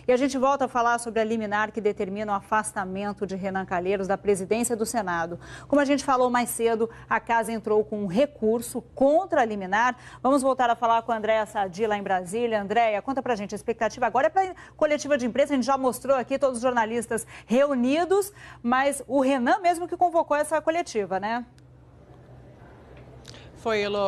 E a gente volta a falar sobre a liminar que determina o afastamento de Renan Calheiros da presidência do Senado. Como a gente falou mais cedo, a casa entrou com um recurso contra a liminar. Vamos voltar a falar com a Andréa Sadi lá em Brasília. Andréa, conta pra gente, a expectativa agora é para coletiva de imprensa. A gente já mostrou aqui todos os jornalistas reunidos, mas o Renan mesmo que convocou essa coletiva, né?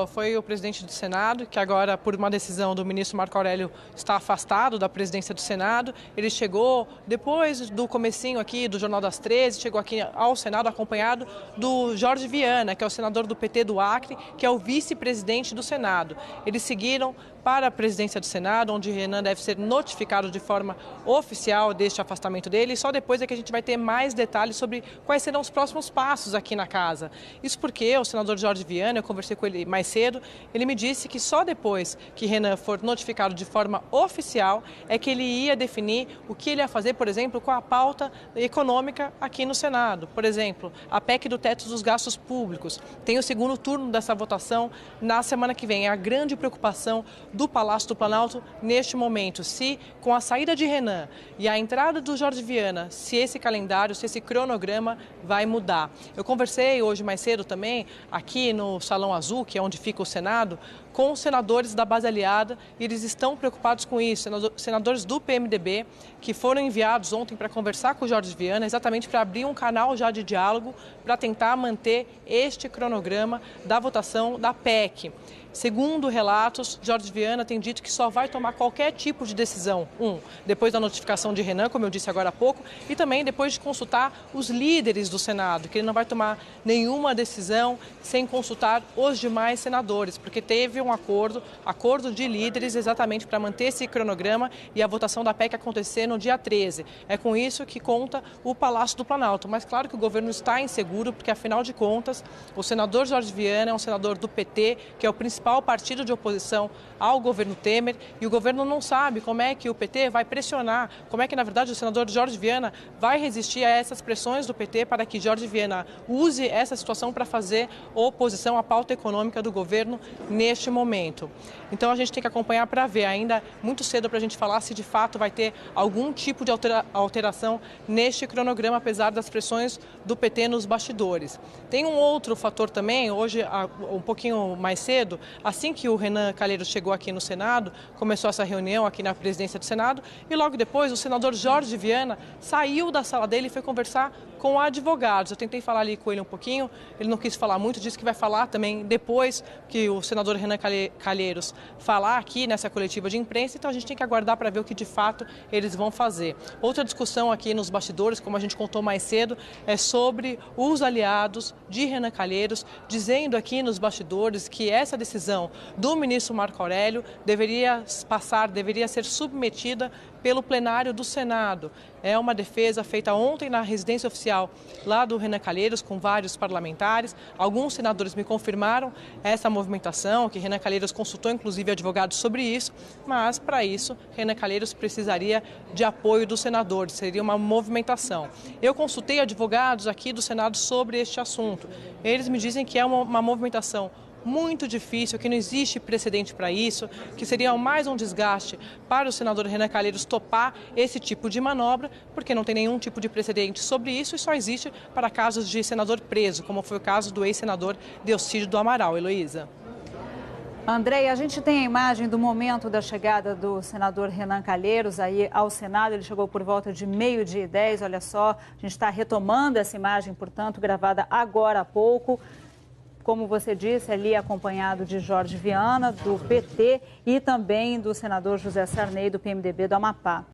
Foi o presidente do Senado, que agora, por uma decisão do ministro Marco Aurélio, está afastado da presidência do Senado. Ele chegou, depois do comecinho aqui do Jornal das 13, chegou aqui ao Senado acompanhado do Jorge Viana, que é o senador do PT do Acre, que é o vice-presidente do Senado. Eles seguiram para a presidência do Senado, onde Renan deve ser notificado de forma oficial deste afastamento dele, e só depois é que a gente vai ter mais detalhes sobre quais serão os próximos passos aqui na casa. Isso porque o senador Jorge Viana, eu conversei com ele mais cedo, ele me disse que só depois que Renan for notificado de forma oficial é que ele ia definir o que ele ia fazer, por exemplo, com a pauta econômica aqui no Senado. Por exemplo, a PEC do teto dos gastos públicos. Tem o segundo turno dessa votação na semana que vem. É a grande preocupação do Palácio do Planalto neste momento, se com a saída de Renan e a entrada do Jorge Viana, se esse calendário, se esse cronograma vai mudar. Eu conversei hoje mais cedo também, aqui no Salão Azul, que é onde fica o Senado, com os senadores da base aliada, e eles estão preocupados com isso. Senadores do PMDB, que foram enviados ontem para conversar com o Jorge Viana, exatamente para abrir um canal já de diálogo, para tentar manter este cronograma da votação da PEC. Segundo relatos, Jorge Viana tem dito que só vai tomar qualquer tipo de decisão, depois da notificação de Renan, como eu disse agora há pouco, e também depois de consultar os líderes do Senado, que ele não vai tomar nenhuma decisão sem consultar os demais senadores, porque teve um acordo de líderes exatamente para manter esse cronograma e a votação da PEC acontecer no dia 13. É com isso que conta o Palácio do Planalto, mas claro que o governo está inseguro, porque afinal de contas, o senador Jorge Viana é um senador do PT, que é o principal partido de oposição ao governo Temer, e o governo não sabe como é que o PT vai pressionar, como é que, na verdade, o senador Jorge Viana vai resistir a essas pressões do PT para que Jorge Viana use essa situação para fazer oposição à pauta econômica do governo neste momento. Então a gente tem que acompanhar para ver, ainda muito cedo para a gente falar se de fato vai ter algum tipo de alteração neste cronograma, apesar das pressões do PT nos bastidores. Tem um outro fator também, hoje, um pouquinho mais cedo, assim que o Renan Calheiros chegou aqui no Senado, começou essa reunião aqui na presidência do Senado, e logo depois o senador Jorge Viana saiu da sala dele e foi conversar com advogados. Eu tentei falar ali com ele um pouquinho, ele não quis falar muito, disse que vai falar também depois que o senador Renan Calheiros falar aqui nessa coletiva de imprensa, então a gente tem que aguardar para ver o que de fato eles vão fazer. Outra discussão aqui nos bastidores, como a gente contou mais cedo, é sobre os aliados de Renan Calheiros, dizendo aqui nos bastidores que essa decisão do ministro Marco Aurélio deveria ser submetida pelo plenário do Senado. É uma defesa feita ontem na residência oficial lá do Renan Calheiros, com vários parlamentares. Alguns senadores me confirmaram essa movimentação, que Renan Calheiros consultou inclusive advogados sobre isso, mas para isso Renan Calheiros precisaria de apoio dos senadores, seria uma movimentação. Eu consultei advogados aqui do Senado sobre este assunto. Eles me dizem que é uma movimentação muito difícil, que não existe precedente para isso, que seria mais um desgaste para o senador Renan Calheiros topar esse tipo de manobra, porque não tem nenhum tipo de precedente sobre isso e só existe para casos de senador preso, como foi o caso do ex-senador Deocídio do Amaral. Heloísa. Andréia, a gente tem a imagem do momento da chegada do senador Renan Calheiros aí ao Senado. Ele chegou por volta de 12h10, olha só. A gente está retomando essa imagem, portanto, gravada agora há pouco. Como você disse, ali acompanhado de Jorge Viana, do PT, e também do senador José Sarney, do PMDB do Amapá.